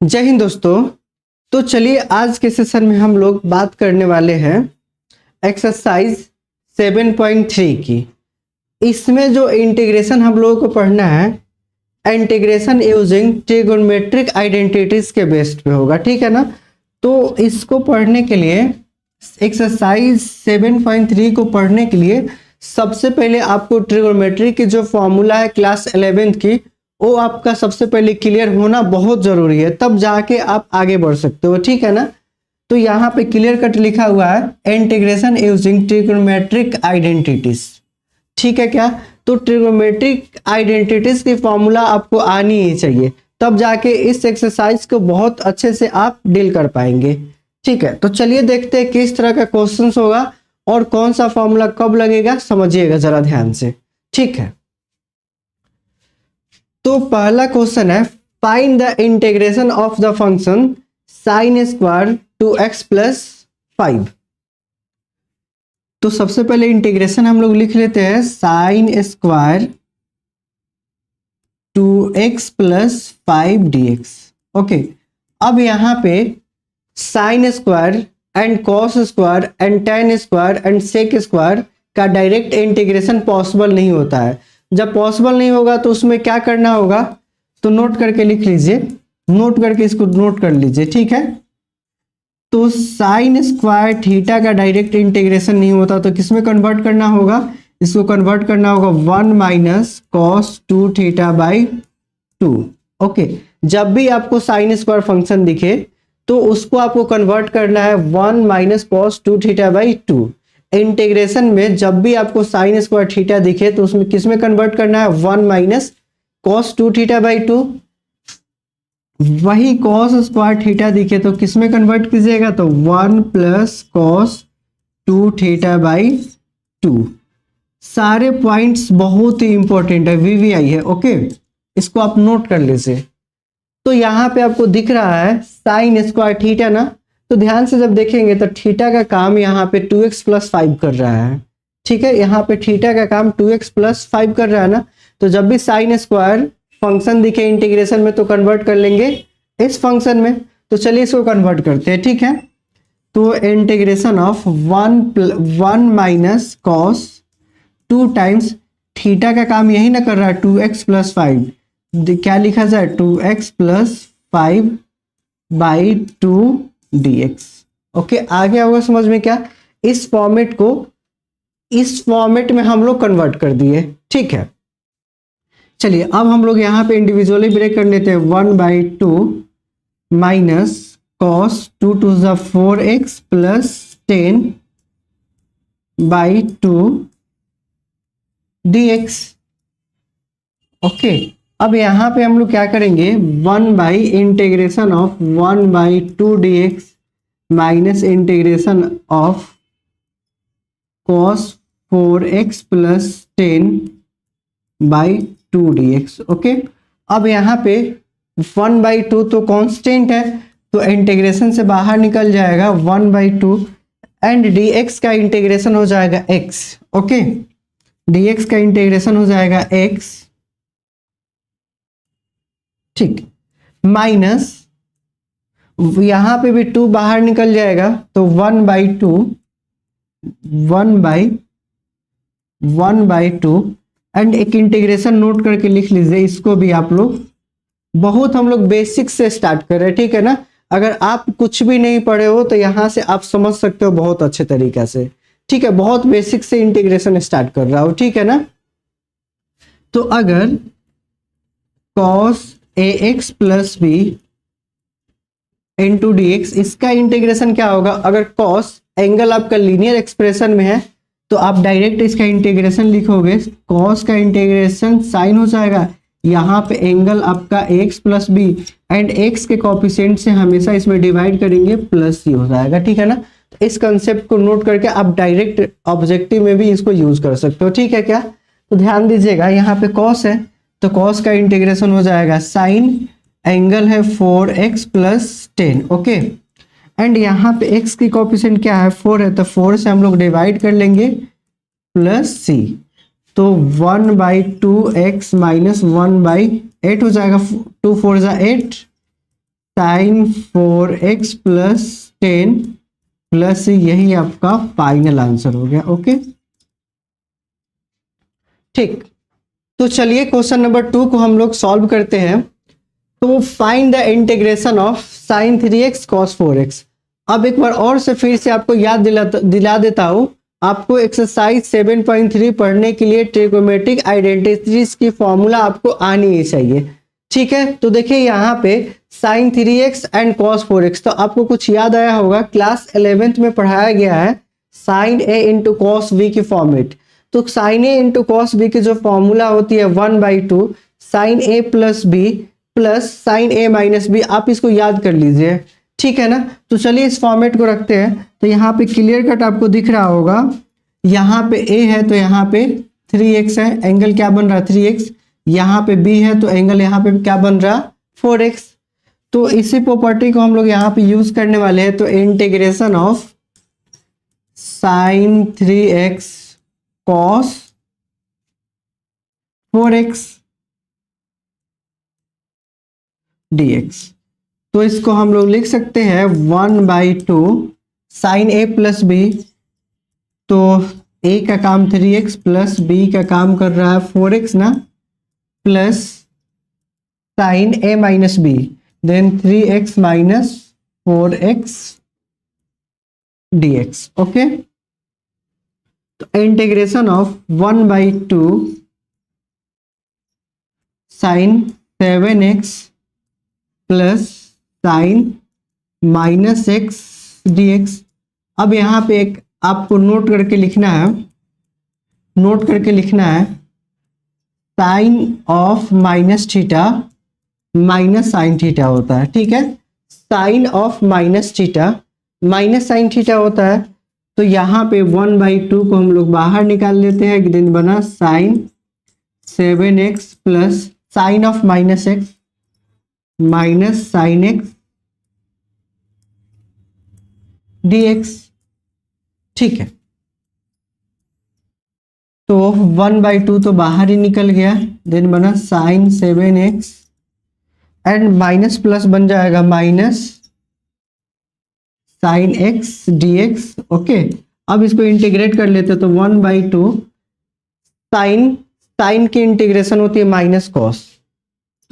जय हिंद दोस्तों। तो चलिए आज के सेशन में हम लोग बात करने वाले हैं एक्सरसाइज 7.3 की। इसमें जो इंटीग्रेशन हम लोगों को पढ़ना है, इंटीग्रेशन यूजिंग ट्रिगोनोमेट्रिक आइडेंटिटीज के बेस पे होगा, ठीक है ना। तो इसको पढ़ने के लिए, एक्सरसाइज 7.3 को पढ़ने के लिए सबसे पहले आपको ट्रिगोनोमेट्री की जो फॉर्मूला है क्लास 11th की, वो आपका सबसे पहले क्लियर होना बहुत जरूरी है, तब जाके आप आगे बढ़ सकते हो, ठीक है ना। तो यहाँ पे क्लियर कट लिखा हुआ है इंटीग्रेशन यूजिंग ट्रिगोनोमेट्रिक आइडेंटिटीज, ठीक है क्या। तो ट्रिगोनोमेट्रिक आइडेंटिटीज की फॉर्मूला आपको आनी ही चाहिए, तब जाके इस एक्सरसाइज को बहुत अच्छे से आप डील कर पाएंगे, ठीक है। तो चलिए देखते हैं किस तरह का क्वेश्चन होगा और कौन सा फॉर्मूला कब लगेगा, समझिएगा जरा ध्यान से, ठीक है। तो पहला क्वेश्चन है, find the integration of the function sine square 2x plus 5। तो सबसे पहले इंटीग्रेशन हम लोग लिख लेते हैं sine square 2x plus 5 dx। Okay, अब यहाँ पे sine square and cos square and tan square and sec square का डायरेक्ट इंटीग्रेशन पॉसिबल नहीं होता है। जब पॉसिबल नहीं होगा तो उसमें क्या करना होगा, तो नोट करके लिख लीजिए, नोट करके इसको नोट कर लीजिए, ठीक है। तो साइन स्क्वायर थीटा का डायरेक्ट इंटीग्रेशन नहीं होता, तो किस में कन्वर्ट करना होगा, इसको कन्वर्ट करना होगा 1 minus cos 2 theta by 2। Okay, जब भी आपको साइन स्क्वायर फंक्शन दिखे तो उसको आपको कन्वर्ट करना है 1 minus cos 2 theta by 2। Integration में जब भी आपको साइन स्क्वायर थीटा दिखे तो उसमें किस में कन्वर्ट करना है, 1 माइनस कॉस 2 थीटा बाई 2। वही कॉस स्क्वायर थीटा दिखे तो किस में कन्वर्ट कीजिएगा, तो 1 प्लस कॉस 2 थीटा बाई 2। सारे पॉइंट्स बहुत ही इंपॉर्टेंट है, वीवीआई है, ओके, इसको आप नोट कर लीजिए। तो यहाँ पे आपको दिख रहा है साइन स्क्वायर थीटा ना, तो ध्यान से जब देखेंगे तो थीटा का काम यहाँ पे 2x प्लस 5 कर रहा है, ठीक है। यहाँ पे थीटा का काम 2x प्लस 5 कर रहा है ना, तो जब भी साइन स्क्वायर फंक्शन दिखे इंटीग्रेशन में तो कन्वर्ट कर लेंगे इस फंक्शन में। तो चलिए इसको कन्वर्ट करते हैं, ठीक है। तो integration of 1 minus cos 2 times theta का काम यही ना कर रहा है 2x प्लस 5, क्या लिखा जाए 2x plus 5 by 2 dx। Okay, आ गया होगा समझ में क्या। इस फॉर्मेट को इस फॉर्मेट में हम लोग कन्वर्ट कर दिए, ठीक है। चलिए अब हम लोग यहाँ पे इंडिविजुअली ब्रेक कर लेते हैं, 1/2 minus cos 2 to the 4x plus 10 by 2 dx। Okay, अब यहाँ पे हम लोग क्या करेंगे, 1 by integration of 1/2 dx minus integration of cos 4x plus 10 by 2 dx। Okay, अब यहाँ पे 1/2 तो कांस्टेंट है, तो इंटीग्रेशन से बाहर निकल जाएगा 1/2 एंड dx का इंटीग्रेशन हो जाएगा x। ओके, dx का इंटीग्रेशन हो जाएगा x, ठीक, माइनस यहां पे भी 2 बाहर निकल जाएगा तो 1/2 एंड एक इंटीग्रेशन नोट करके लिख लीजिए, इसको भी आप लोग, बहुत हम लोग बेसिक से स्टार्ट कर रहे हैं, ठीक है ना। अगर आप कुछ भी नहीं पढ़े हो तो यहां से आप समझ सकते हो बहुत अच्छे तरीके से, ठीक है। बहुत बेसिक से इंटीग्रेशन स्टार्ट कर रहा हो, ठीक है ना। तो अगर cos ax plus b into d x, इसका इंटीग्रेशन क्या होगा, अगर cos एंगल आपका लीनियर एक्सप्रेशन में है तो आप डायरेक्ट इसका इंटीग्रेशन लिखोगे, cos का इंटीग्रेशन साइन हो जाएगा, यहाँ पे एंगल आपका x plus b and x के कोफिशिएंट से हमेशा इसमें डिवाइड करेंगे प्लस सी हो जाएगा, ठीक है ना। तो इस कंसेप्ट को नोट करके आप डायरेक्ट ऑब्जेक्टिव में भी इसको यूज कर सकते हो, ठीक है क्या। तो ध्यान दीजिएगा, यहाँ पे cos है तो cos का इंटीग्रेशन हो जाएगा साइन, एंगल है 4x प्लस 10, ओके, एंड यहाँ पे x की कोफिशिएंट क्या है 4 है, तो 4 से हम लोग डिवाइड कर लेंगे प्लस c, तो 1/2x माइनस 1/8 हो जाएगा, 2 4 जा 8 साइन 4x प्लस 10 प्लस यही आपका फाइनल आंसर हो गया। ओके ठीक, तो चलिए क्वेश्चन नंबर 2 को हम लोग सॉल्व करते हैं। तो find the integration of sign 3x cos 4x। अब एक बार और से फिर से आपको याद दिला देता हूँ, आपको एक्सरसाइज 7.3 पढ़ने के लिए ट्रिगोनोमेट्रिक आइडेंटिटीज की फॉर्मूला आपको आनी ही चाहिए। ठीक है, तो देखिए यहाँ पे sign 3x and cos 4x, तो आपको कुछ याद आया होगा, क्लास 11th में पढ़ाया गया है sine a into cos b की फॉर्मेट। तो sine a into cos b की जो फॉर्मूला होती है 1/2 sine a plus b plus sine a minus b, आप इसको याद कर लीजिए। ठीक है ना, तो चलिए इस फॉर्मेट को रखते हैं। तो यहाँ पे क्लियर कट आपको दिख रहा होगा, यहाँ पे a है तो यहाँ पे 3x है, एंगल क्या बन रहा है 3x। यहाँ पे b है तो एंगल यहाँ पे क्या बन रहा 4x। तो इसी प्रॉपर्टी को हम लोग यहाँ पे यूज करने वाले हैं। तो integration of sign 3x cos 4x dx, तो इसको हम लोग लिख सकते हैं 1/2 साइन a प्लस बी, तो a का काम 3x प्लस b का काम कर रहा है 4x ना, plus sine a minus b then 3x minus 4x dx। Okay, तो integration of 1/2 sine 7x plus sine minus x dx। अब यहाँ पे एक आपको नोट करके लिखना है, sine of minus theta minus sine theta होता है। ठीक है, sine of minus theta minus sine theta होता है। तो यहाँ पे 1/2 को हम लोग बाहर निकाल लेते हैं, दिन बना sine 7x plus sine of minus x minus sine x dx। ठीक है, तो 1/2 तो बाहर ही निकल गया, देन बना sine 7x and minus plus बन जाएगा minus sine x dx। Okay, अब इसको इंटीग्रेट कर लेते तो 1/2 साइन की इंटीग्रेशन होती है माइनस कॉस,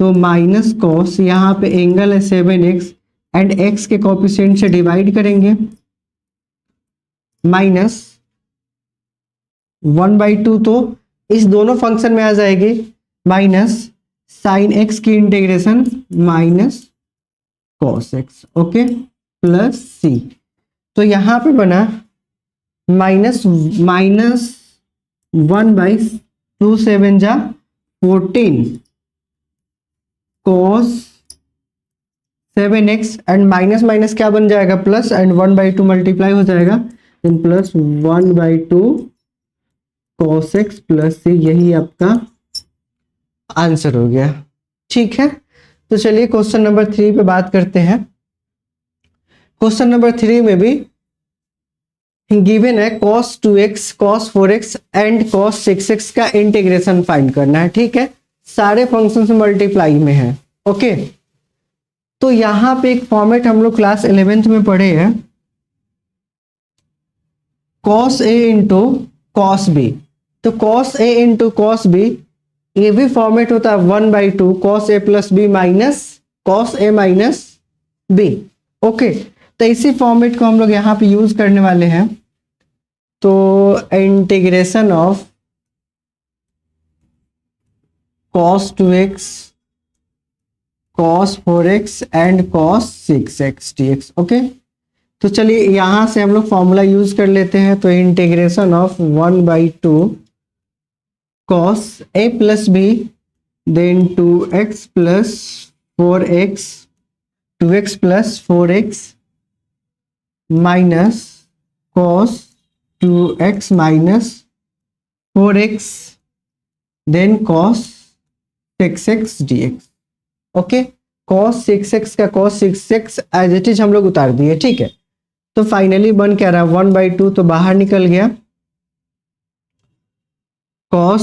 तो माइनस कॉस यहाँ पे एंगल है 7x एंड x के कोएफिशिएंट से डिवाइड करेंगे, माइनस 1/2 तो इस दोनों फंक्शन में आ जाएगी, माइनस साइन x की integration minus cos x। Okay, plus c, तो यहाँ पे बना माइनस 1/2 7 जा 14 cos 7x and minus minus क्या बन जाएगा प्लस, एंड 1/2 मल्टीप्लाई हो जाएगा, then plus 1/2 cos x plus c, यही आपका आंसर हो गया। ठीक है, तो चलिए क्वेश्चन नंबर 3 पे बात करते हैं। क्वेश्चन नंबर 3 में भी गिवन है cos 2x cos 4x and cos 6x का इंटीग्रेशन फाइंड करना है। ठीक है, सारे फंक्शन से मल्टीप्लाई में है। ओके, तो यहां पे एक फॉर्मेट हम लोग क्लास 11th में पढ़े हैं, cos a into cos b। तो cos a into cos b ये भी फॉर्मेट होता है 1/2 cos a plus b minus cos a minus b। Okay, तो इसी फॉर्मेट को हम लोग यहाँ पे यूज करने वाले हैं। तो integration of cos 2x cos 4x and cos 6x dx। Okay, तो चलिए यहां से हम लोग फॉर्मूला यूज कर लेते हैं। तो integration of 1/2 cos a plus b then 2x plus 4x 2x plus 4x minus cos 2x minus 4x then cos 6x dx। Okay, cos 6x का cos 6x as it is हम लोग उतार दिए। ठीक है, तो फाइनली बन क्या रहा 1/2 तो बाहर निकल गया, cos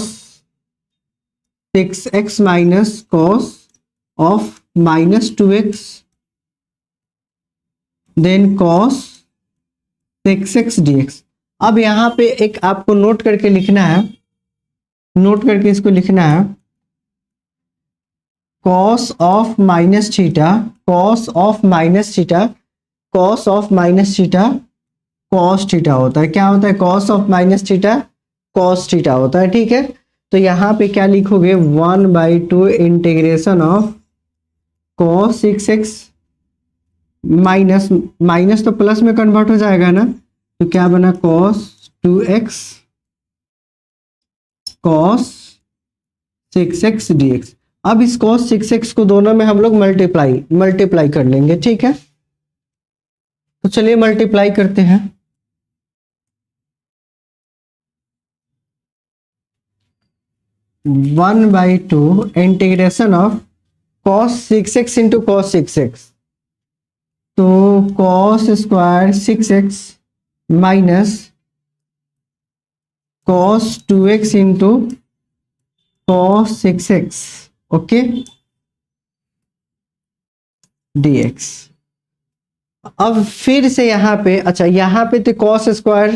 6x minus cos of minus 2x then cos 6x dx। अब यहाँ पे एक आपको नोट करके लिखना है, नोट करके इसको लिखना है, cos of minus theta, cos of minus theta, cos of minus theta cos theta होता है। क्या होता है? Cos of minus theta cos theta होता है। ठीक है, तो यहाँ पे क्या लिखोगे? 1/2 integration of cos 6x minus, minus तो प्लस में कन्वर्ट हो जाएगा ना, तो क्या बना? Cos 2x cos 6x dx। अब इस कॉस 6x को दोनों में हम लोग मल्टीप्लाई कर लेंगे। ठीक है, तो चलिए मल्टीप्लाई करते हैं। One by two integration of cos 6x into cos 6x, तो cos square 6x minus cos 2x into cos 6x, okay, dx। अब फिर से यहाँ पे, अच्छा यहाँ पे तो कॉस स्क्वायर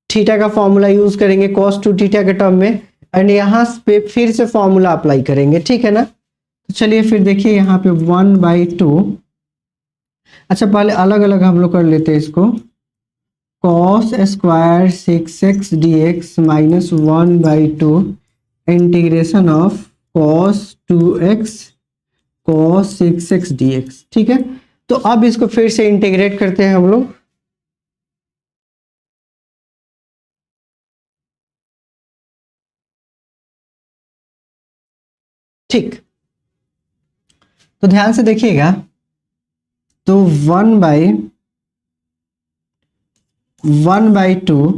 थीटा का फॉर्मूला यूज करेंगे कॉस 2 थीटा के टर्म में, एंड यहाँ पे फिर से फॉर्मूला अप्लाई करेंगे। ठीक है ना, तो चलिए फिर देखिए यहाँ पे 1/2, अच्छा पहले अलग अलग हम लोग कर लेते हैं इसको, cos square 6x dx minus 1/2 integration of cos 2x cos 6x dx। ठीक है, तो अब इसको फिर से इंटीग्रेट करते हैं हम लोग। ठीक, तो ध्यान से देखिएगा, तो 1/2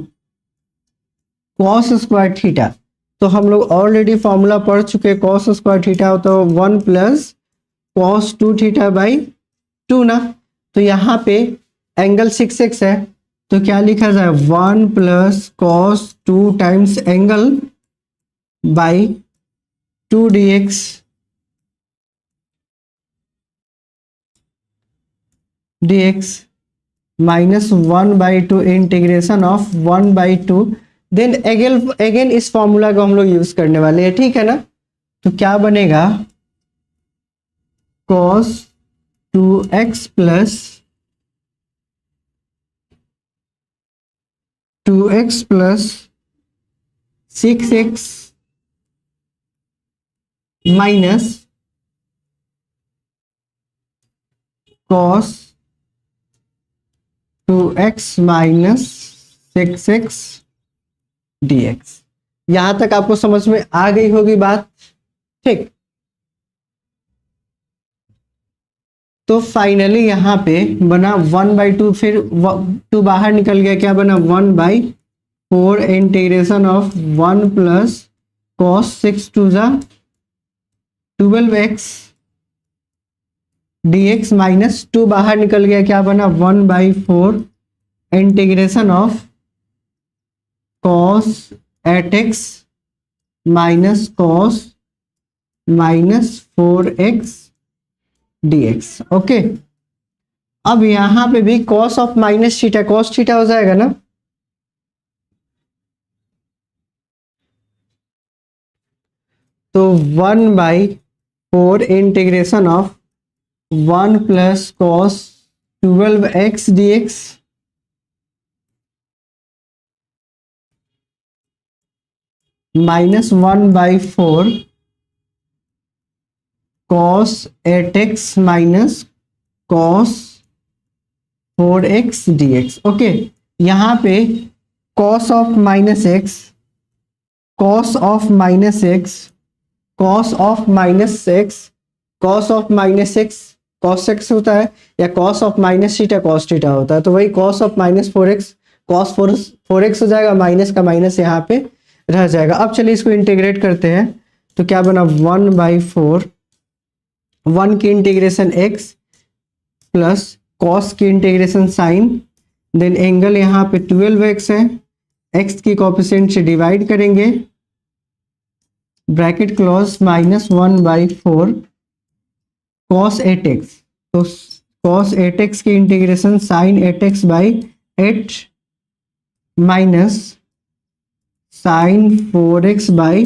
कॉस स्क्वायर थीटा, तो हम लोग ऑलरेडी फॉर्मूला पढ़ चुके, कॉस स्क्वायर थीटा होता है 1 प्लस कॉस 2 थीटा बाई 2 ना, तो यहाँ पे एंगल 6x है, तो क्या लिखा जाए? 1 plus cos 2 times angle by 2 dx dx minus 1/2 integration of 1/2, then again इस फॉर्मूला को हम लोग यूज करने वाले हैं। ठीक है ना, तो क्या बनेगा? cos 2x plus 2x plus 6x minus cos 2x minus 6x dx। यहां तक आपको समझ में आ गई होगी बात। ठीक, तो फाइनली यहाँ पे बना 1/2, फिर 2 बाहर निकल गया, क्या बना? 1/4 इंटीग्रेशन ऑफ 1 प्लस कॉस 6 2 जा 12x dx माइनस 2 बाहर निकल गया, क्या बना? 1/4 integration of cos 8x minus cos minus 4x dx। Okay, अब यहां पे भी cos of minus theta cos theta हो जाएगा ना, तो 1/4 integration of 1 plus cos 12x dx minus 1/4 cos 8x minus cos 4x dx। Okay, यहाँ पे cos of minus x, cos of minus x, cos of minus x, cos of minus x cos x होता है, या cos of minus theta cos theta होता है, तो वही cos of minus 4x cos 4x हो जाएगा, माइनस का माइनस यहाँ पे रह जाएगा। अब चलिए इसको इंटीग्रेट करते हैं, तो क्या बना? 1/4 1 की इंटीग्रेशन x प्लस कॉस की इंटीग्रेशन साइन, देन एंगल यहाँ पे 12x है, x की कोएफिशिएंट से डिवाइड करेंगे, bracket close, minus 1/4 cos 8x, तो कॉस 8x की integration sine 8x by 8 minus sine 4x by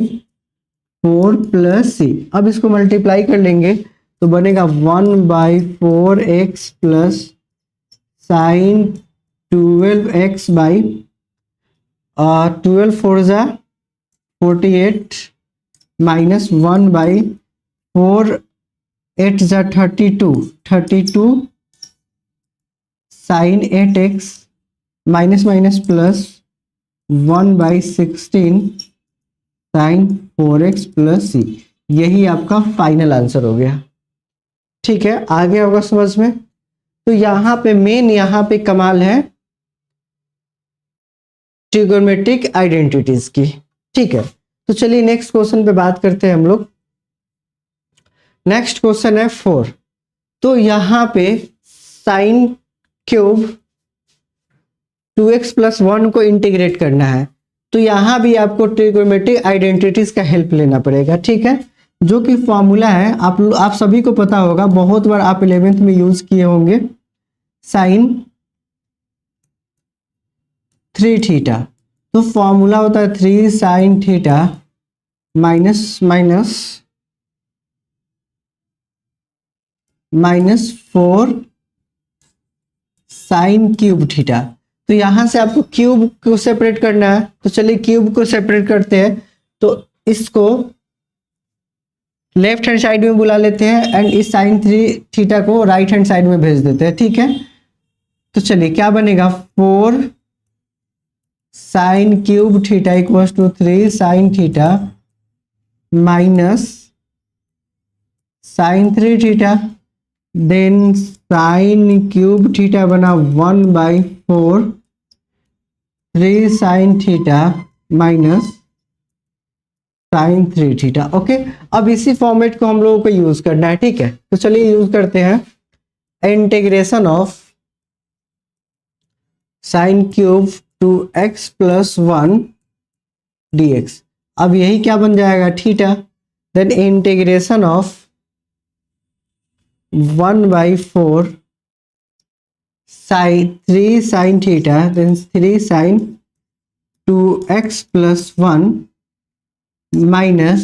4 plus c. अब इसको मल्टीप्लाई कर लेंगे तो बनेगा 1/4x plus sign 12x by 12 4 जा 48 माइनस 1/4 8 जा 32 sine 8x minus minus plus 1/16 sine 4x plus c. यही आपका फाइनल आंसर हो गया। ठीक है, आ गया होगा समझ में। तो यहाँ पे मेन यहाँ पे कमाल है ट्रिगोनोमेट्रिक आइडेंटिटीज की। ठीक है, तो चलिए नेक्स्ट क्वेश्चन पे बात करते हैं हम लोग। नेक्स्ट क्वेश्चन है 4। तो यहाँ पे साइन क्यूब 2x प्लस 1 को इंटीग्रेट करना है, तो यहाँ भी आपको ट्रिगोनोमेट्रिक आइडेंटिटीज का हेल्प लेना पड़ेगा। ठीक है, जो कि फॉर्मूला है आप सभी को पता होगा, बहुत बार आप 11th में यूज किए होंगे। साइन 3 थीटा, तो फॉर्मूला होता है 3 sine theta minus minus -4 sine cube theta. तो यहां से आपको क्यूब को सेपरेट करना है, तो चलिए क्यूब को सेपरेट करते हैं। तो इसको लेफ्ट हैंड साइड में बुला लेते हैं एंड इस साइन 3 थीटा को राइट हैंड साइड में भेज देते हैं। ठीक है, तो चलिए क्या बनेगा 4 sine cube theta equal to 3 sine theta minus sine 3 theta, then sine cube theta बना 1/4 3 sine theta minus sine 3 theta. Okay, अब इसी फॉर्मेट को हम लोगों को यूज करना है। ठीक है, तो चलिए यूज करते हैं। Integration of sine cube 2x plus 1 dx। अब यही क्या बन जाएगा theta, then integration of 1/4 sine 3 sine theta, then 3 sine 2x plus 1 minus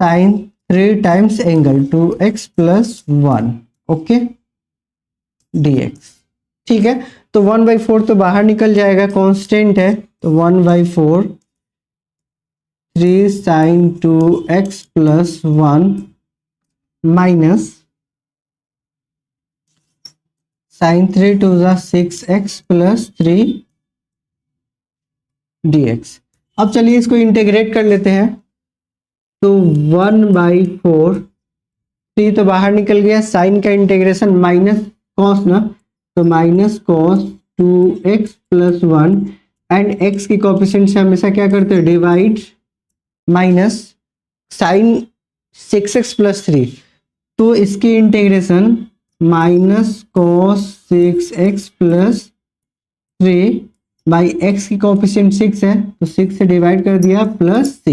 sine 3 times angle 2x plus 1 okay dx। ठीक है, तो 1/4 तो बाहर निकल जाएगा, कांस्टेंट है, तो 1/4 3 sine 2x plus 1 minus sine 3 2 जा 6x प्लस 3 dx। अब चलिए इसको इंटीग्रेट कर लेते हैं। तो 1/4 3 तो बाहर निकल गया, साइन का इंटीग्रेशन माइनस कॉस ना, तो minus cos 2x plus 1 and x की कोएफिशिएंट से हमेशा क्या करते हैं divide, minus sign 6x plus 3, तो इसकी integration minus cos 6x plus 3 by x की कोएफिशिएंट 6 है, तो 6 से डिवाइड कर दिया प्लस c,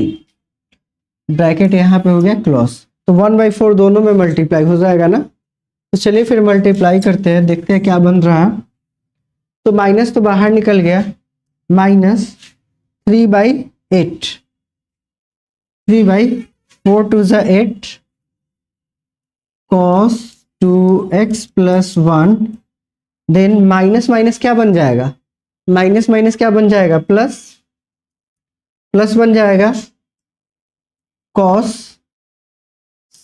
ब्रैकेट यहाँ पे हो गया क्लोज। तो 1/4 दोनों में मल्टीप्लाई हो जाएगा ना, तो चलिए फिर मल्टीप्लाई करते हैं, देखते हैं क्या बन रहा है। तो माइनस तो बाहर निकल गया, माइनस 3/8 3/4 2 जा 8 cos 2x plus 1, then minus minus क्या बन जाएगा, माइनस माइनस क्या बन जाएगा प्लस, प्लस बन जाएगा cos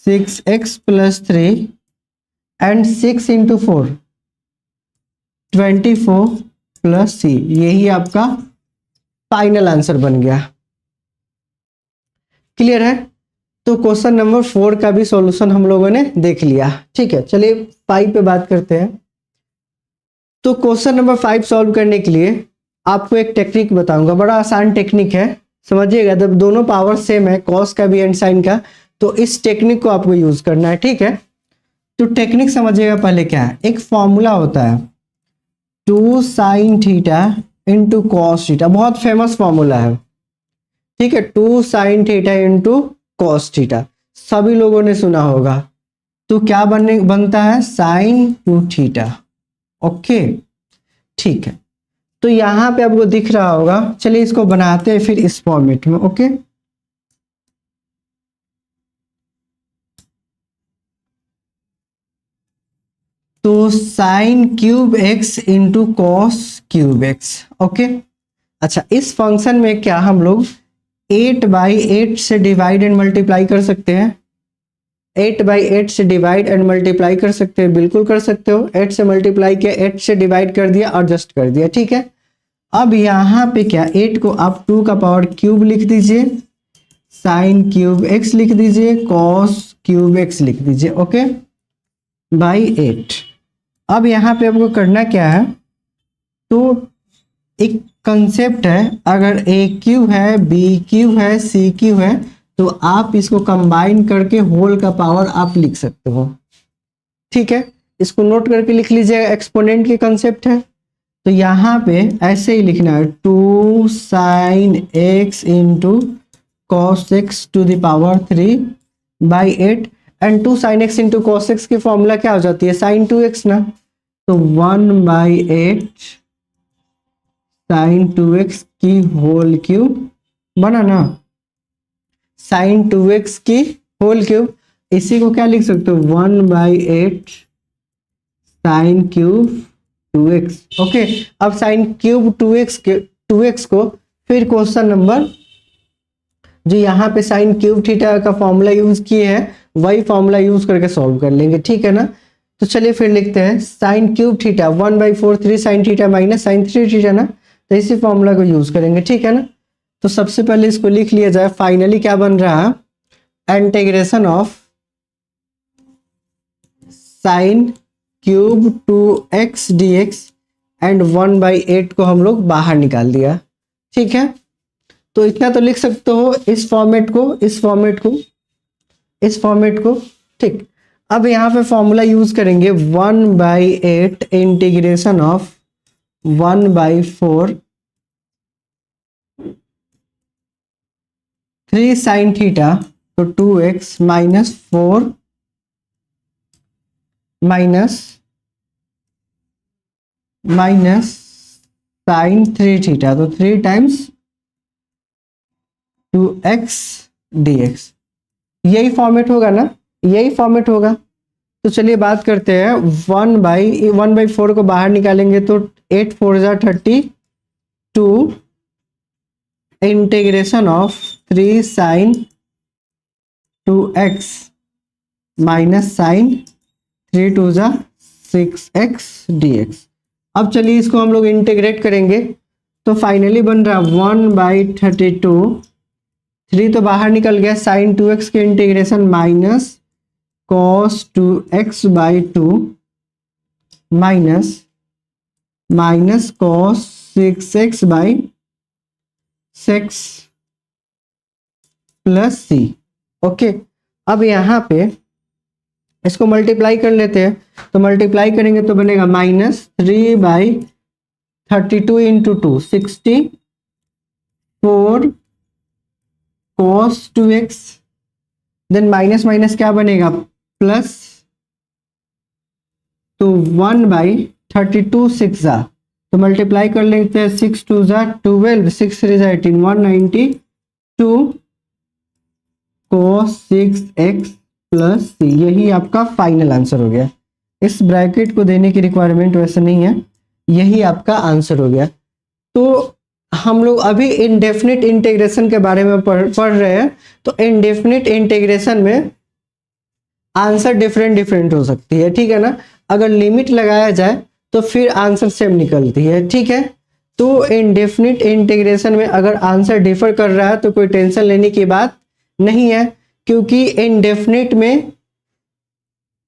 6x plus 3 and 6 into 4 24 plus c। यही आपका फाइनल आंसर बन गया। क्लियर है, तो क्वेश्चन नंबर 4 का भी सॉल्यूशन हम लोगों ने देख लिया। ठीक है, चलिए 5 पे बात करते हैं। तो क्वेश्चन नंबर 5 सॉल्व करने के लिए आपको एक टेक्निक बताऊंगा, बड़ा आसान टेक्निक है, समझिएगा। जब दोनों पावर सेम है, कॉस का भी एंड साइन का, तो इस टेक्निक को आपको यूज करना है। ठीक है, तो टेक्निक समझिएगा पहले क्या है। एक फॉर्मूला होता है 2 sine theta into cos theta, बहुत फेमस फॉर्मूला है। ठीक है, 2 sine theta into cos theta, सभी लोगों ने सुना होगा। तो क्या बनता है साइन 2 थीटा। ओके ठीक है, तो यहाँ पे आपको दिख रहा होगा, चलिए इसको बनाते हैं फिर इस फॉर्मेट में। ओके तो sine cube x into cos cube x. Okay अच्छा, इस फंक्शन में क्या हम लोग 8/8 से डिवाइड एंड मल्टीप्लाई कर सकते हैं? 8/8 से डिवाइड एंड मल्टीप्लाई कर सकते हैं, बिल्कुल कर सकते हो। 8 से मल्टीप्लाई किया, 8 से डिवाइड कर दिया और जस्ट कर दिया, ठीक है। अब यहाँ पे क्या 8 को आप 2 का पावर क्यूब लिख दीजिए, साइन क्यूब एक्स लिख दीजिए, कॉस क्यूब एक्स लिख दीजिए, ओके बाई 8। अब यहाँ पे आपको करना क्या है, तो एक कंसेप्ट है, अगर ए क्यूब है, बी क्यूब है, सी क्यूब है, तो आप इसको कंबाइन करके होल का पावर आप लिख सकते हो, ठीक है। इसको नोट करके लिख लीजिएगा, एक्सपोनेंट की कंसेप्ट है। तो यहाँ पे ऐसे ही लिखना है 2 sine x into cos x to the power 3/8 and 2 sine x into cos x की फॉर्मूला क्या हो जाती है, साइन 2x ना, तो 1/8 साइन 2x की होल क्यूब बना ना, साइन 2x की होल क्यूब। इसी को क्या लिख सकते हो 1/8 साइन क्यूब 2x। ओके अब साइन क्यूब 2x को फिर क्वेश्चन नंबर जो यहाँ पे साइन क्यूब थीटा का फॉर्मूला यूज किए हैं वही फॉर्मूला यूज करके सॉल्व कर लेंगे, ठीक है ना। तो चलिए फिर लिखते हैं sine cube theta 1/4 3 sine theta minus sine 3 theta ना, तो इसी फॉर्मूला को यूज करेंगे, ठीक है ना। तो सबसे पहले इसको लिख लिया जाए, फाइनली क्या बन रहा है integration of sine cube 2x dx and 1/8 को हम लोग बाहर निकाल दिया, ठीक है। तो इतना तो लिख सकते हो इस फॉर्मेट को, ठीक। अब यहाँ पे फॉर्मूला यूज करेंगे 1/8 इंटीग्रेशन ऑफ 1/4 3 साइन थीटा, तो 2x minus 4 minus sine 3 theta, तो 3 टाइम्स 2x dx। यही फॉर्मेट होगा ना, यही फॉर्मेट होगा। तो चलिए बात करते हैं 1/4 को बाहर निकालेंगे तो 8 4 जा 32 integration of 3 sine 2x minus sine 3 2 जा 6x dx। अब चलिए इसको हम लोग इंटीग्रेट करेंगे तो फाइनली बन रहा 1/32, 3 तो बाहर निकल गया, साइन 2x के integration minus cos 2x/2 minus cos 6x/6 plus c. Okay अब यहाँ पे इसको मल्टीप्लाई कर लेते हैं, तो मल्टीप्लाई करेंगे तो बनेगा -3/32 into 2 64 cos 2x, then minus minus क्या बनेगा प्लस, तो 1/32 6 जा, तो मल्टीप्लाई कर लेते हैं 6 2 जा 12 6 3 जा 18 192 cos 6x प्लस सी। यही आपका फाइनल आंसर हो गया। इस ब्रैकेट को देने की रिक्वायरमेंट वैसे नहीं है, यही आपका आंसर हो गया। तो हम लोग अभी इनडेफिनिट इंटीग्रेशन के बारे में पढ़ रहे हैं। तो इनडेफिनिट इंटीग्रेशन में आंसर डिफरेंट हो सकती है, ठीक है ना। अगर लिमिट लगाया जाए तो फिर आंसर सेम निकलती है, ठीक है। तो इनडेफिनिट इंटीग्रेशन में अगर आंसर डिफर कर रहा है तो कोई टेंशन लेने की बात नहीं है, क्योंकि इनडेफिनिट में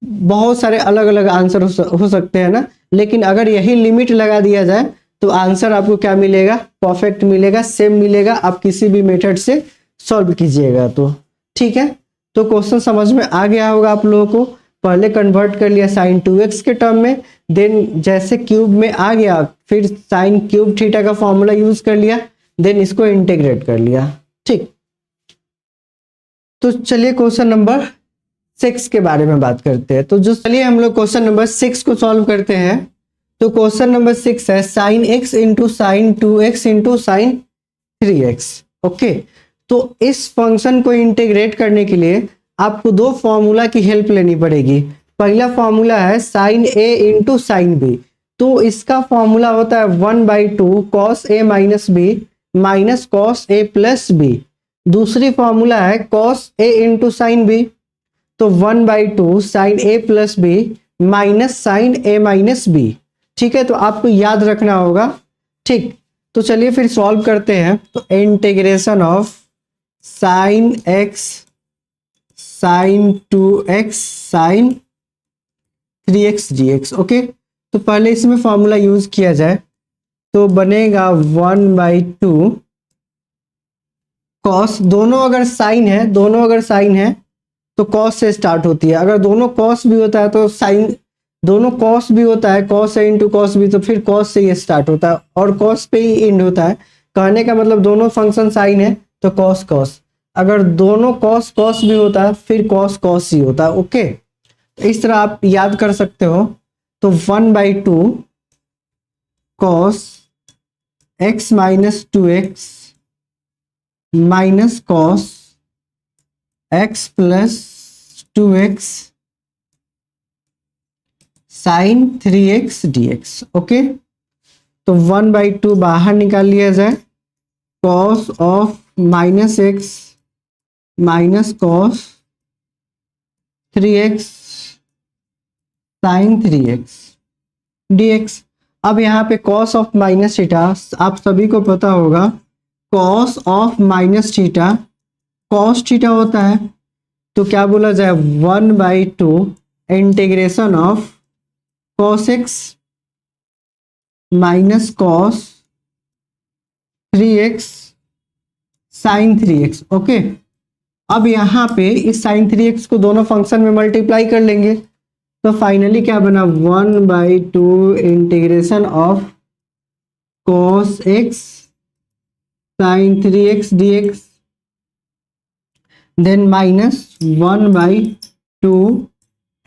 बहुत सारे अलग अलग आंसर हो सकते हैं ना। लेकिन अगर यही लिमिट लगा दिया जाए तो आंसर आपको क्या मिलेगा, परफेक्ट मिलेगा, सेम मिलेगा, आप किसी भी मेथड से सॉल्व कीजिएगा तो, ठीक है। तो क्वेश्चन समझ में आ गया होगा आप लोगों को। पहले कन्वर्ट कर लिया साइन 2x के टर्म में, देन जैसे क्यूब में आ गया फिर साइन क्यूब थीटा का फॉर्मूला यूज कर लिया, देन इसको इंटीग्रेट कर लिया, ठीक। तो चलिए क्वेश्चन नंबर 6 के बारे में बात करते हैं। तो जो चलिए हम लोग क्वेश्चन नंबर 6 को सॉल्व करते हैं। तो क्वेश्चन नंबर 6 है sine x into sine 2x into sine 3x। Okay, तो इस फंक्शन को इंटीग्रेट करने के लिए आपको दो फॉर्मूला की हेल्प लेनी पड़ेगी। पहला फॉर्मूला है sine a into sine b। तो इसका फॉर्मूला होता है 1/2 cos a minus b minus cos a plus b. दूसरी फॉर्मूला है cos a into sine b। तो 1/2 sine a plus b minus sine a minus b. ठीक है, तो आपको याद रखना होगा। ठीक, तो चलिए फिर सॉल्व करते हैं। तो integration of sine x sine 2x sine 3x dx। Okay, तो पहले इसमें फॉर्मूला यूज किया जाए तो बनेगा 1/2 कॉस, दोनों अगर साइन है तो कॉस से स्टार्ट होती है। अगर दोनों कॉस भी होता है तो साइन, दोनों कॉस भी होता है, कॉस ए इंटू कॉस भी, तो फिर कॉस से ये स्टार्ट होता है और कॉस पे ही एंड होता है। कहने का मतलब दोनों फंक्शन साइन है तो कॉस कॉस, अगर दोनों कॉस कॉस भी होता है फिर कॉस कॉस ही होता है। ओके, तो इस तरह आप याद कर सकते हो। तो 1/2 cos x minus 2x minus cos x plus 2x sine 3x dx। Okay, तो 1/2 बाहर निकाल लिया जाए, cos of minus x minus cos 3x sine 3x dx। अब यहाँ पे कॉस ऑफ माइनस थीटा आप सभी को पता होगा, cos of minus theta cos theta होता है। तो क्या बोला जाए 1/2 integration of cos x minus cos 3x sine 3x। Okay, अब यहाँ पे इस साइन 3x को दोनों फंक्शन में मल्टीप्लाई कर लेंगे तो फाइनली क्या बना 1/2 integration of cos x sine 3x dx then minus 1/2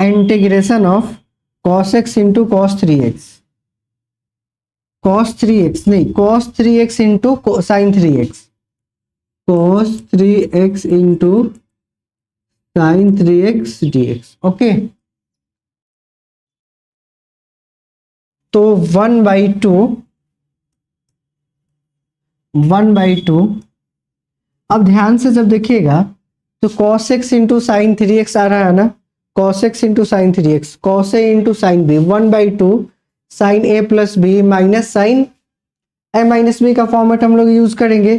integration of cos x into cos 3x, cos 3x नहीं cos 3x into sine 3x, cos 3x into sine 3x dx। Okay, तो 1/2 अब ध्यान से जब देखिएगा तो cos x into sine 3x आ रहा है ना, cos x into sine 3x, cos a into sine b, 1/2 sine a plus b minus sine a minus b का फॉर्मेट हम लोग यूज करेंगे।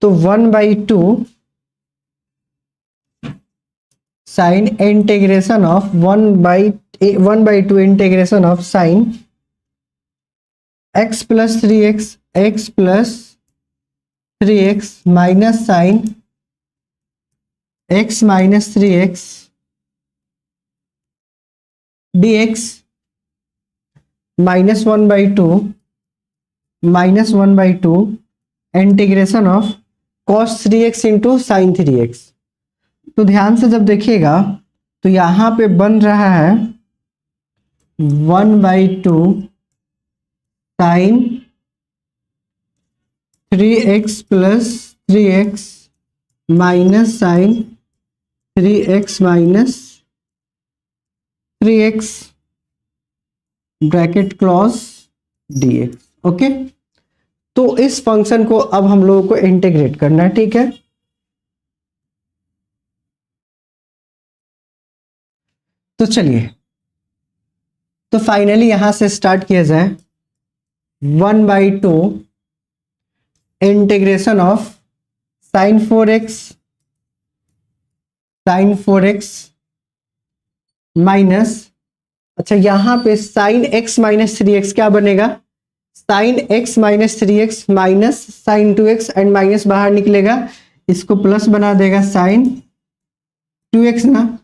तो 1/2 sine integration of 1/2 integration of sine x plus 3x x plus 3x minus sine x minus 3x dx minus 1/2 integration of cos 3x into sine 3x। तो ध्यान से जब देखिएगा तो यहाँ पे बन रहा है 1/2 sine 3x plus 3x minus sine 3x minus 3x bracket close dx। Okay, तो इस फंक्शन को अब हम लोगों को इंटीग्रेट करना है। ठीक है, तो चलिए, तो फाइनली यहां से स्टार्ट किया जाए 1/2 integration of sign 4x minus, अच्छा यहां पे साइन x माइनस 3x क्या बनेगा, sine x minus 3x minus sine 2x and minus बाहर निकलेगा, इसको प्लस बना देगा साइन 2x ना।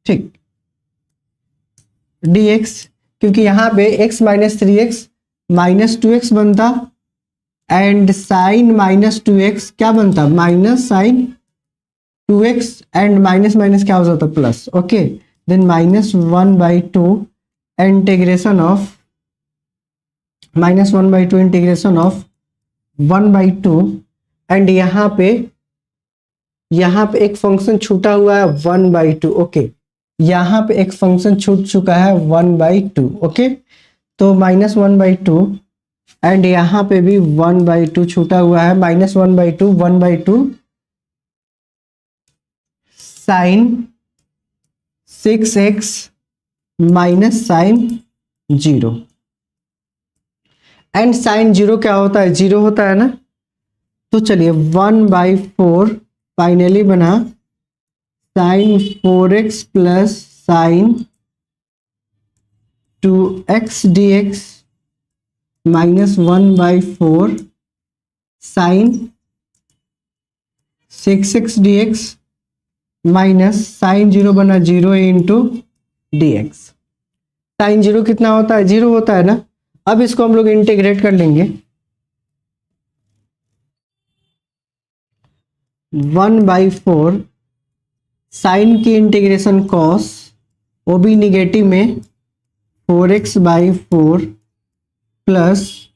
ठीक, dx, क्योंकि यहां पे x minus 3x minus 2x बनता एंड साइन माइनस 2x क्या बनता, minus sine 2x and minus minus क्या हो जाता है plus, okay. Then -1/2 integration of -1/2 integration of 1/2 and यहाँ पे एक फंक्शन छूटा हुआ है 1/2, ओके। यहाँ पे एक फंक्शन छूट चुका है 1/2, ओके। तो -1/2 एंड यहाँ पे भी 1/2 छूटा हुआ है, -1/2 1/2 sine 6x minus sine 0 and sine 0 क्या होता है, 0 होता है ना। तो चलिए 1/4 फाइनली बना sine 4x plus sine 2x dx -1/4 sine 6x dx minus sine 0 बना 0 इंटू dx। साइन 0 कितना होता है, 0 होता है ना। अब इसको हम लोग इंटीग्रेट कर लेंगे 1/4 साइन की इंटीग्रेशन कॉस, वो भी निगेटिव में 4x/4 plus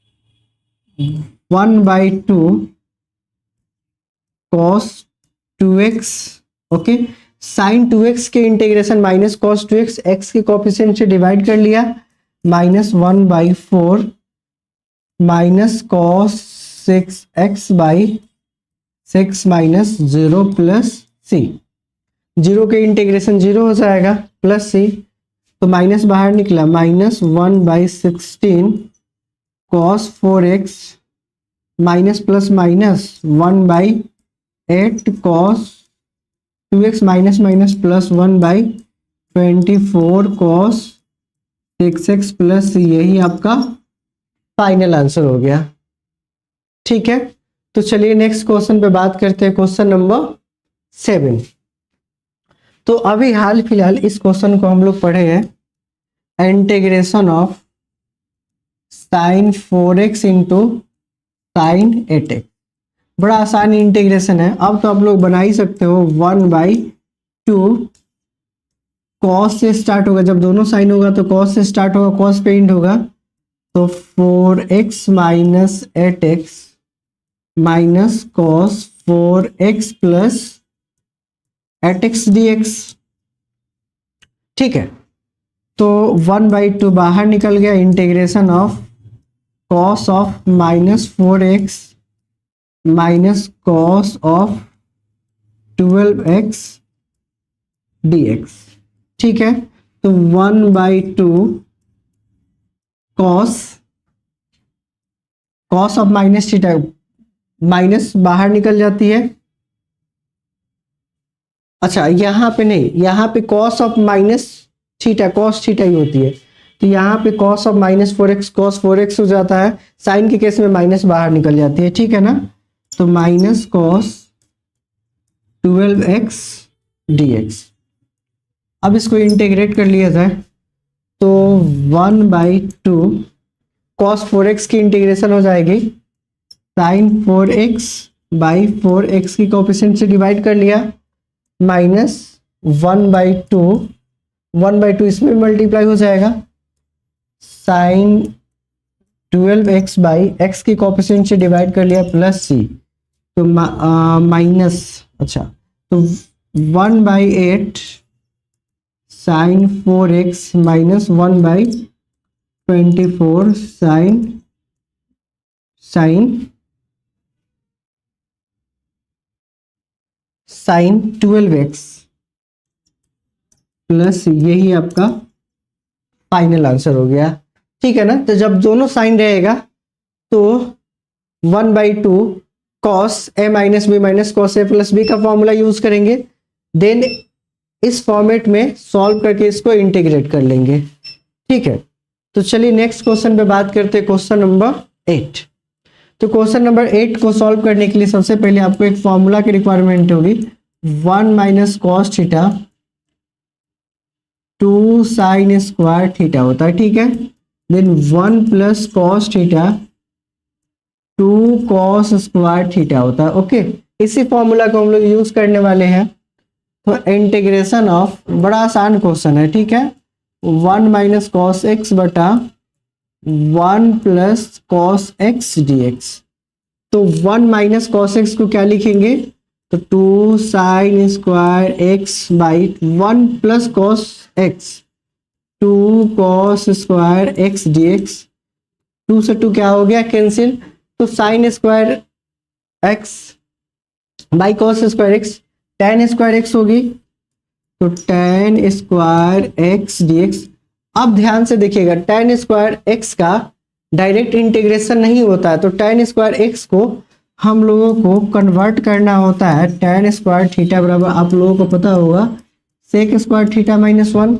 1/2 cos 2x, okay. Sign 2x के integration minus cos 2x, x के कोफिशिएंट से डिवाइड कर लिया, -1/4 minus cos 6x/6 minus 0 plus c। 0 के इंटीग्रेशन 0 हो जाएगा प्लस c, तो माइनस बाहर निकला, -1/16 cos 4x minus plus minus 1/8 cos 2x minus minus plus 1/24 cos 6x plus, यही आपका फाइनल आंसर हो गया। ठीक है, तो चलिए नेक्स्ट क्वेश्चन पे बात करते हैं, क्वेश्चन नंबर 7। तो अभी हाल फिलहाल इस क्वेश्चन को हम लोग पढ़े हैं, integration of sign 4x into sine 8x। बड़ा आसान इंटीग्रेशन है। अब तो आप लोग बना ही सकते हो, 1/2 कॉस से स्टार्ट होगा, जब दोनों साइन होगा तो कॉस से स्टार्ट होगा, कॉस पे एंड होगा, तो 4x minus 8x minus cos 4x plus 8x dx। ठीक है, तो 1/2 बाहर निकल गया, integration of cos of -4x minus cos of 12x dx। ठीक है, तो 1/2 cos of minus theta, minus बाहर निकल जाती है। अच्छा, यहाँ पे नहीं, यहाँ पे cos of minus theta, cos theta ही होती है, तो यहाँ पे cos of -4x cos 4x हो जाता है। साइन के केस में माइनस बाहर निकल जाती है, ठीक है ना। तो माइनस कॉस 12x dx। अब इसको इंटीग्रेट कर लिया जाए तो 1/2 कॉस 4x की इंटीग्रेशन हो जाएगी साइन 4x/4x की कोएफिशिएंट से डिवाइड कर लिया, माइनस 1/2 इसमें मल्टीप्लाई हो जाएगा, साइन 12x/x की कोएफिशिएंट से डिवाइड कर लिया प्लस c, तो माइनस, अच्छा, तो 1/8 sign 4x minus 1/24 sign 12x plus, यही आपका फाइनल आंसर हो गया। ठीक है ना, तो जब दोनों साइन रहेगा तो 1/2 cos a minus b minus cos a plus b का फॉर्मूला यूज करेंगे, देन इस फॉर्मेट में सॉल्व करके इसको इंटीग्रेट कर लेंगे। ठीक है, तो चलिए नेक्स्ट क्वेश्चन पे बात करते हैं, क्वेश्चन नंबर 8। तो क्वेश्चन नंबर 8 को सॉल्व करने के लिए सबसे पहले आपको एक फॉर्मूला की रिक्वायरमेंट होगी, 1 minus cos theta 2 sine square theta होता है, ठीक है। Then 1 plus cos theta 2 cos square theta होता है, ओके। इसी फॉर्मूला को हम लोग यूज करने वाले हैं तो इंटीग्रेशन ऑफ, बड़ा आसान क्वेश्चन है, ठीक है, 1 माइनस कॉस एक्स बटा 1 plus cos x D x. तो 1 माइनस कॉस एक्स को क्या लिखेंगे, तो 2 sine square x by 1 plus cos x, 2 cos square x D x. 2 से 2 क्या हो गया, कैंसिल, तो sine square x by cos square x, tan square x होगी, तो tan square x D x. अब ध्यान से देखिएगा, tan स्क्वायर एक्स का डायरेक्ट इंटीग्रेशन नहीं होता है, तो tan स्क्वायर एक्स को हम लोगों को कन्वर्ट करना होता है tan स्क्वायर थीटा बराबर, आप लोगों को पता होगा, सेक स्क्वायर थीटा माइनस 1।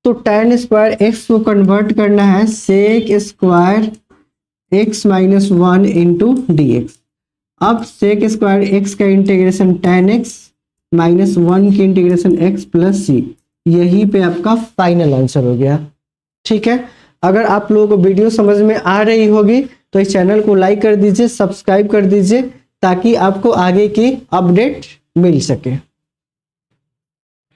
तो tan स्क्वायर एक्स को कन्वर्ट करना है sec square x minus 1 into d x. अब सेक स्क्वायर एक्स का इंटीग्रेशन tan एक्स माइनस 1 की इंटीग्रेशन एक्स प्लस सी, यही पे आपका फाइनल आंसर हो गया। ठीक है, अगर आप लोगों को वीडियो समझ में आ रही होगी तो इस चैनल को लाइक कर दीजिए, सब्सक्राइब कर दीजिए, ताकि आपको आगे की अपडेट मिल सके।